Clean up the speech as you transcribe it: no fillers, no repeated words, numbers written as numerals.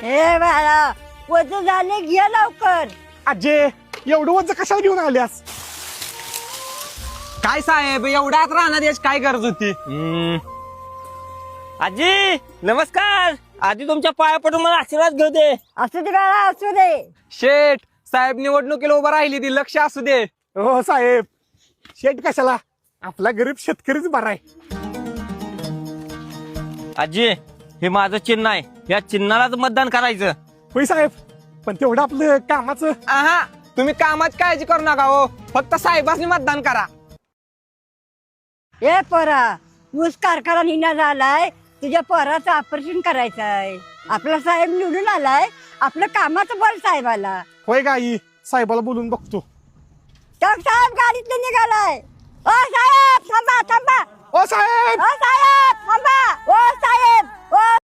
हे बाळा वज झाले घे लवकर. आजे एवढं वज कशाला घेऊन आल्यास? काय साहेब एवढ्यात राहणार याची काय गरज होती? आजी नमस्कार. आजी तुमच्या पाया पडून मला आशीर्वाद घेऊ दे. असू दे बाळा असू दे. शेठ साहेब निवडणुकीला उभं राहिली ती लक्ष असू दे. हो साहेब, शेट कशाला, आपला गरीब शेतकरीच बरा आहे. आजी हे माझं चिन्ह आहे, या चिन्हालाच मतदान करायचं. होय साहेब, पण तेवढं आपलं कामाचं. आहा तुम्ही कामाची काळजी करू नका हो, फक्त साहेबांनी मतदान करा. हे पोरा ऊस कारखाना निघा झालाय, तुझ्या पोराचं ऑपरेशन करायचं आहे. आपला साहेब निवडून आलाय, आपलं कामाचं बळ साहेबाला. होय गाई, साहेबाला बोलून बघतो. तर साहेब गाडीतलं निघालाय. ओ साहेब थांबा थांबा. ओ साहेब, ओ साहेब थांबा. ओ साहेब, ओ